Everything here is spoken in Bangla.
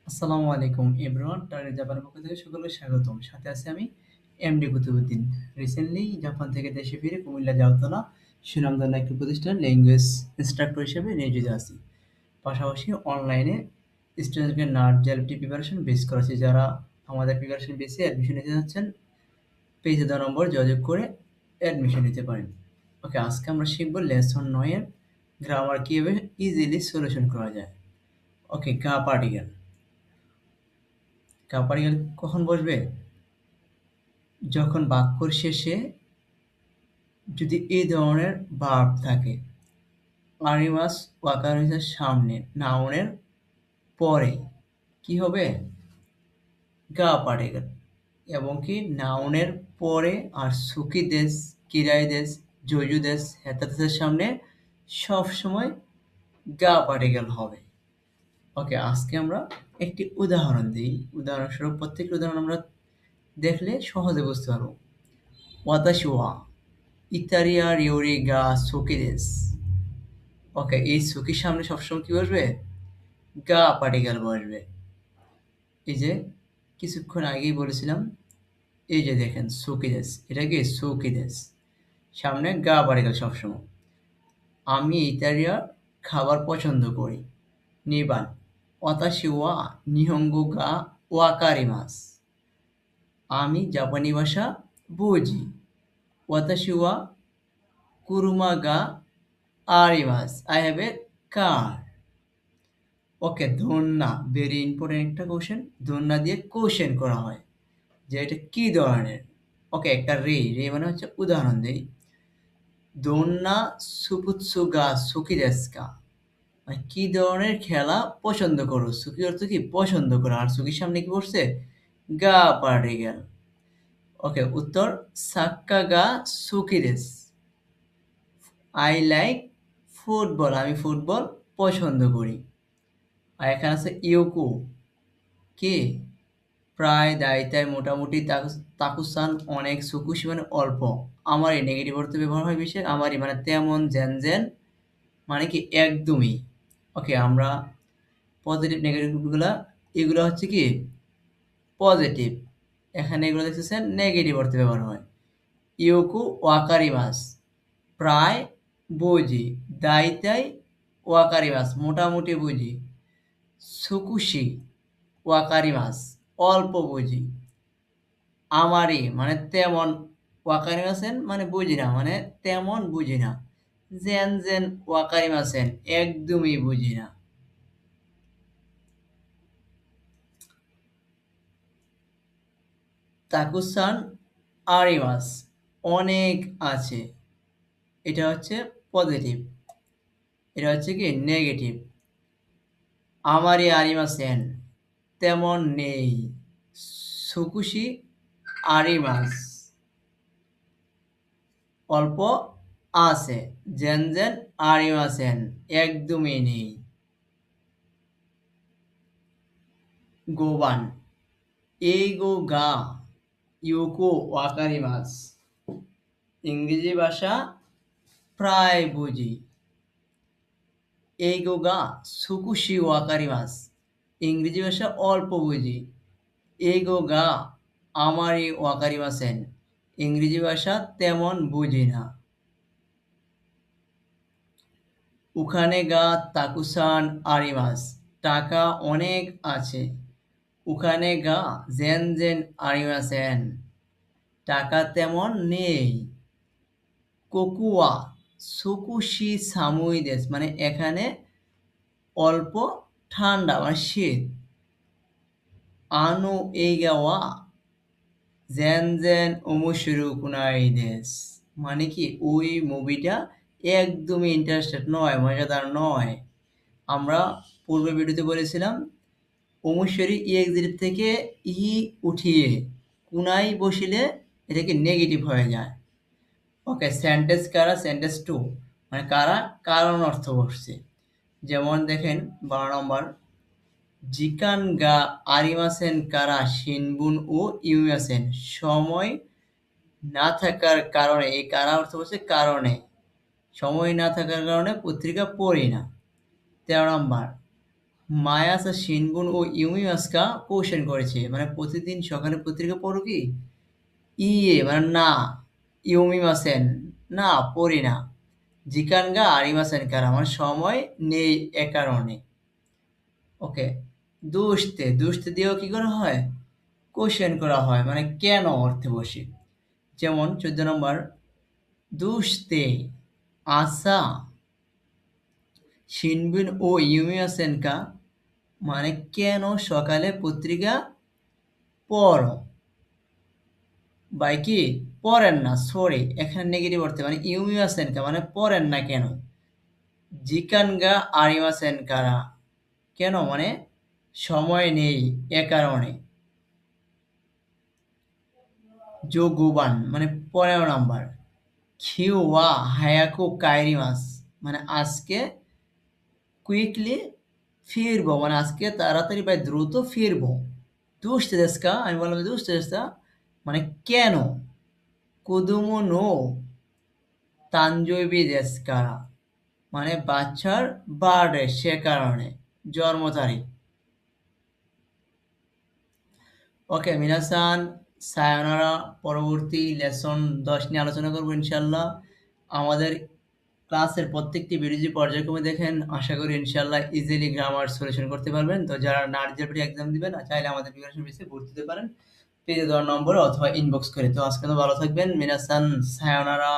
আসসালামু আলাইকুম এভরিওয়ান। টার্গেট জাপানের পক্ষ থেকে সকলকে স্বাগতম। সাথে আছি আমি এমডি কুতুবুদ্দিন। রিসেন্টলি জাপান থেকে দেশে ফিরে কুমিল্লা জাওতলা সুনামধন্য একটি প্রতিষ্ঠান ল্যাঙ্গুয়েজ ইন্সট্রাক্টর হিসেবে নিয়োজিত আছি। পাশাপাশি অনলাইনে স্টুডেন্টকে নার্ড জেএলটি প্রিপারেশন বেস করাচ্ছি। যারা আমাদের প্রিপারেশন বেসে অ্যাডমিশন নিতে যাচ্ছেন, পেজে দেওয়া নম্বর যোগাযোগ করে অ্যাডমিশন নিতে পারেন। ওকে, আজকে আমরা শিখব লেসন 9 এর গ্রামার কীভাবে ইজিলি সলিউশন করা যায়। ওকে, গা পার্টিকেল। গা পার্টিকেল কখন বসবে? যখন বাক্যর শেষে যদি এই ধরনের ভার্ব থাকে। আরিমাস ওয়াকারিমাসের সামনে নাউনের পরে কি হবে? গা পার্টিকেল। এবং কি নাউনের পরে আর সুকি দেশ, কিরাই দেশ, জজু দেশ, হেতাদেশের সামনে সবসময় গা পার্টিকেল হবে। ওকে, আজকে আমরা একটি উদাহরণ দিই। উদাহরণস্বরূপ প্রত্যেকটি উদাহরণ আমরা দেখলে সহজে বুঝতে পারবো। ওয়াতাশি ওয়া ইতারিয়া রিওরি গা সুকি দেশ। ওকে, এই সুকির সামনে সবসময় কি বসবে? গা পার্টিকেল বসবে। এই যে কিছুক্ষণ আগেই বলেছিলাম, এই যে দেখেন সুকি দেশ, এটা কি সুকি দেশ, সামনে গা পার্টিকেল সবসময়। আমি ইতালিয়ার খাবার পছন্দ করি। নিবান ওয়াতাশি ওয়া নিহঙ্গো গা ওয়াকারিমাস। আমি জাপানি ভাষা বুঝি। ওয়াতাশি ওয়া কুরুমা গা আরিমাস। I have a car. Okay, ধন্যা ভেরি ইম্পর্টেন্ট একটা কোশ্চেন। ধন্যা দিয়ে কোশ্চেন করা হয় যে এটা কি ধরনের। ওকে, একটা রে মানে হচ্ছে উদাহরণ দেই। দোন্না সুপুৎসু গা সুকি দেস্কা। মানে কি ধরনের খেলা পছন্দ করো? সুকি অর্থ কি পছন্দ করো, আর সুকির সামনে কি পড়ছে? গা পার্টিকেল। ওকে, উত্তর সাক্কা গা সুকি দেস। I like football. আমি ফুটবল পছন্দ করি। আর এখানে আছে ইয়োকো। কে? প্রায়, দায়িত্ব, মোটামুটি, তাকুসান, অনেক, সুকুশি মানে অল্প। আমারই নেগেটিভ অর্থে ব্যবহার হয় বেশি। আমারই মানে তেমন, জেন মানে কি একদমই। ওকে, আমরা পজিটিভ নেগেটিভগুলা, এগুলো হচ্ছে কি পজিটিভ। এখানে এগুলো দেখতেছেন নেগেটিভ অর্থে ব্যবহার হয়। ইয়োকু ওয়াকারিমাস প্রায় বুঝি। দাইতাই ওয়াকারিমাস মোটামুটি বুঝি। সুকুশি ওয়াকারিমাস অল্প বুঝি। আমারই মানে তেমন, ওয়াকারিমাসেন মানে বুঝি না, মানে তেমন বুঝি না। জেন ওয়াকারিমাসেন একদমই বুঝি না। তাকুসান আরিমাস অনেক আছে। এটা হচ্ছে পজিটিভ। এটা হচ্ছে কি নেগেটিভ। আমারই আরিমাসেন তেমন নেই। সুকুশি আরিমাস অল্প আছে। জেন আরিমাসেন একদমই নেই। গোবান এইগো গা ইউকো ওয়াকারিমাস। ইংরেজি ভাষা প্রায় বুঝি। এইগো গা সুকুশি ওয়াকারিমাস। ইংরেজি ভাষা অল্প বুঝি। এইগো গা আমারই ওয়াকারিমাসেন। ইংরেজি ভাষা তেমন বুঝি না। উখানে গা তাকুসান আরিমাস। টাকা অনেক আছে। উখানে গা জেন আরিমাসেন। টাকা তেমন নেই। কোকুয়া সুকুশি সামুই দেশ মানে এখানে অল্প ঠান্ডা মানে শীত। আনো এইগা ওয়া জেন ওমোশিরু কুনাই দেশ। মানে কি ওই মুভিটা একদমই ইন্টারেস্টেড নয়, মজাদার নয়। আমরা পূর্বের ভিডিওতে বলেছিলাম ওমোশিরি এক্সিট থেকে ই উঠিয়ে কুনাই বসিলে এটা কি নেগেটিভ হয়ে যায়। ওকে, সেন্টেন্স কারা সেন্টেন্স টু মানে কারা কারণ অর্থ বসছে। যেমন দেখেন 12 নম্বর, জিকান গা আরিমাসেন কারা শিনবুন ও ইউয়াসেন। সময় না থাকার কারণে, এই কারা অর্থ বলছে কারণে, সময় না থাকার কারণে পত্রিকা পড়ি না। 13 নম্বর, মায়াসা শিনবুন ও ইউমিয়াসকা কোশ্চেন করেছে মানে প্রতিদিন সকালে পত্রিকা পড়ো কি ইয়ে মানে না ইউমিমাসেন না পড়ি না জিকানগা আরিমাসেন কারা আমার সময় নেই এ কারণে ওকে দুষতে দুষতে দিয়েও কি করা হয় কোশ্চেন করা হয় মানে কেন অর্থে বসে যেমন 14 নম্বর দুষতে আসা শিনবিন ও ইউমিয়াসেনকা মানে কেন সকালে পত্রিকা পড়ো বাই কি পড়েন না সরি এখানে নেগেটিভ অর্থে মানে ইউমিয়াসেনকা মানে পড়েন না কেন জিকানগা আরিমাসেন কারা কেন মানে সময় নেই এ কারণে যোগুবান মানে 15 নম্বর খিওয়া হায়াকু কাইরিমাস মানে আজকে কুইকলি ফিরবো মানে আজকে তাড়াতাড়ি বা দ্রুত ফিরবো দুষ্টে দেশকা আমি বললাম দুষ্টে দেশকা মানে কেন কুদুমো নো তানজৈবি দেশকারা মানে বাচ্চার বার্থডে সে কারণে জন্ম তারিখ ওকে মিনাসান সায়োনারা পরবর্তী লেসন 10 নিয়ে আলোচনা করবো ইনশাল্লাহ আমাদের ক্লাসের প্রত্যেকটি ভিডিও যদি পর্যায়ক্রমে দেখেন আশা করি ইনশাল্লাহ ইজিলি গ্রামার সলিউশন করতে পারবেন তো যারা নার্জারি এক্সাম দিবেন চাইলে আমাদের প্রিপারেশন বেসে ভর্তি হতে পারেন পেজে দেওয়ার নম্বরে অথবা ইনবক্স করে তো আজকে তো ভালো থাকবেন মিনাসান সায়োনারা